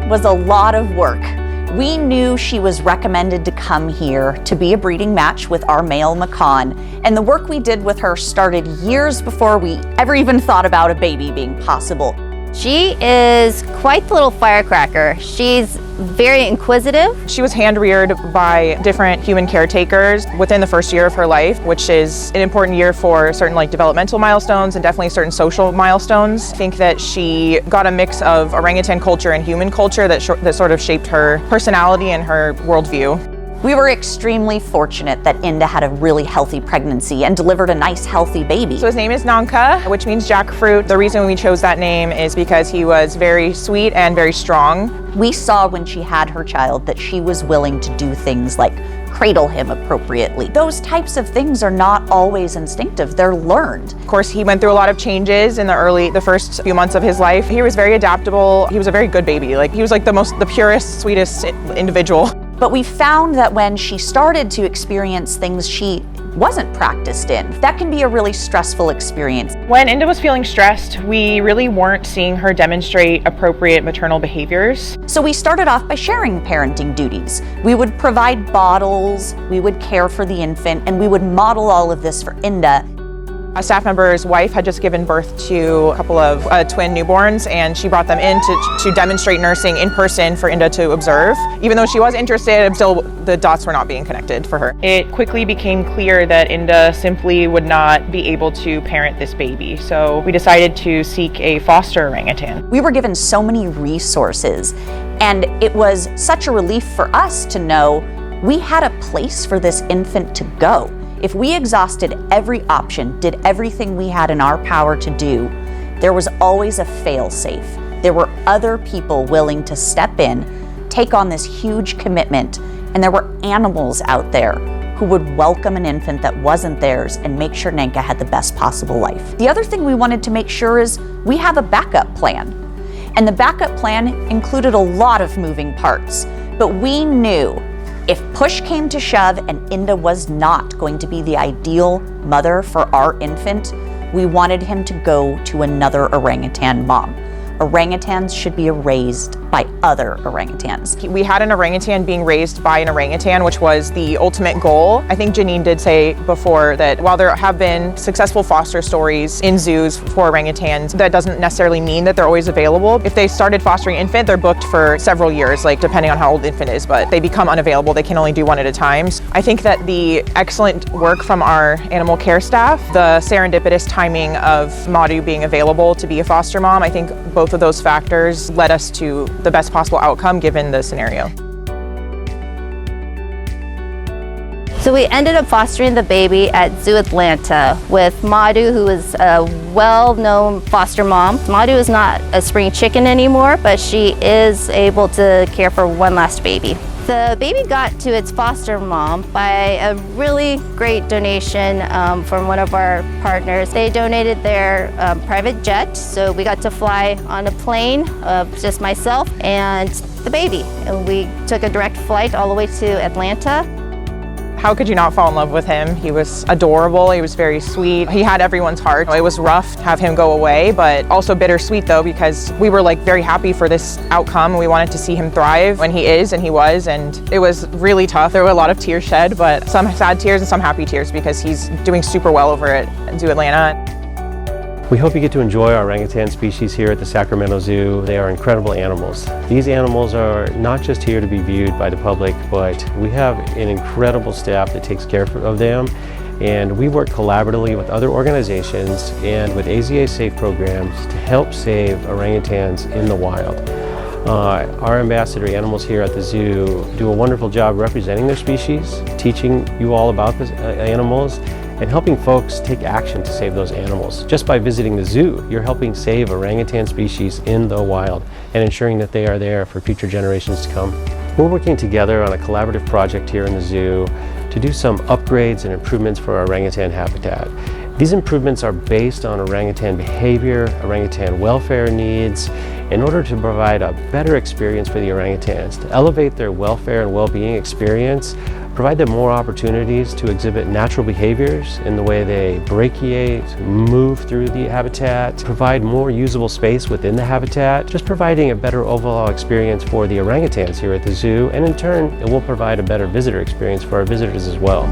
was a lot of work. We knew she was recommended to come here to be a breeding match with our male Macan, and the work we did with her started years before we ever even thought about a baby being possible. She is quite the little firecracker. She's very inquisitive. She was hand-reared by different human caretakers within the first year of her life, which is an important year for certain developmental milestones and definitely certain social milestones. I think that she got a mix of orangutan culture and human culture that sort of shaped her personality and her worldview. We were extremely fortunate that Inda had a really healthy pregnancy and delivered a nice, healthy baby. So his name is Nangka, which means jackfruit. The reason we chose that name is because he was very sweet and very strong. We saw when she had her child that she was willing to do things like cradle him appropriately. Those types of things are not always instinctive, they're learned. Of course, he went through a lot of changes in the first few months of his life. He was very adaptable. He was a very good baby. He was the purest, sweetest individual. But we found that when she started to experience things she wasn't practiced in, that can be a really stressful experience. When Inda was feeling stressed, we really weren't seeing her demonstrate appropriate maternal behaviors. So we started off by sharing parenting duties. We would provide bottles, we would care for the infant, and we would model all of this for Inda. A staff member's wife had just given birth to a couple of twin newborns, and she brought them in to demonstrate nursing in person for Inda to observe. Even though she was interested, still the dots were not being connected for her. It quickly became clear that Inda simply would not be able to parent this baby, so we decided to seek a foster orangutan. We were given so many resources, and it was such a relief for us to know we had a place for this infant to go. If we exhausted every option, did everything we had in our power to do, there was always a fail-safe. There were other people willing to step in, take on this huge commitment, and there were animals out there who would welcome an infant that wasn't theirs and make sure Nangka had the best possible life. The other thing we wanted to make sure is we have a backup plan. And the backup plan included a lot of moving parts, but we knew if push came to shove and Inda was not going to be the ideal mother for our infant, we wanted him to go to another orangutan mom. Orangutans should be raised by other orangutans. We had an orangutan being raised by an orangutan, which was the ultimate goal. I think Janine did say before that while there have been successful foster stories in zoos for orangutans, that doesn't necessarily mean that they're always available. If they started fostering infant, they're booked for several years, depending on how old the infant is, but they become unavailable. They can only do one at a time. I think that the excellent work from our animal care staff, the serendipitous timing of Madu being available to be a foster mom, I think both of those factors led us to the best possible outcome given the scenario. So we ended up fostering the baby at Zoo Atlanta with Madu, who is a well-known foster mom. Madu is not a spring chicken anymore, but she is able to care for one last baby. The baby got to its foster mom by a really great donation from one of our partners. They donated their private jet, so we got to fly on a plane of just myself and the baby. And we took a direct flight all the way to Atlanta. How could you not fall in love with him? He was adorable, he was very sweet. He had everyone's heart. It was rough to have him go away, but also bittersweet though, because we were very happy for this outcome. We wanted to see him thrive, and he is, and he was, and it was really tough. There were a lot of tears shed, but some sad tears and some happy tears because he's doing super well over at Zoo Atlanta. We hope you get to enjoy our orangutan species here at the Sacramento Zoo. They are incredible animals. These animals are not just here to be viewed by the public, but we have an incredible staff that takes care of them. And we work collaboratively with other organizations and with AZA Safe programs to help save orangutans in the wild. Our ambassador animals here at the zoo do a wonderful job representing their species, teaching you all about the animals, and helping folks take action to save those animals. Just by visiting the zoo, you're helping save orangutan species in the wild and ensuring that they are there for future generations to come. We're working together on a collaborative project here in the zoo to do some upgrades and improvements for our orangutan habitat. These improvements are based on orangutan behavior, orangutan welfare needs, in order to provide a better experience for the orangutans, to elevate their welfare and well-being experience, provide them more opportunities to exhibit natural behaviors in the way they brachiate, move through the habitat, provide more usable space within the habitat, just providing a better overall experience for the orangutans here at the zoo, and in turn, it will provide a better visitor experience for our visitors as well.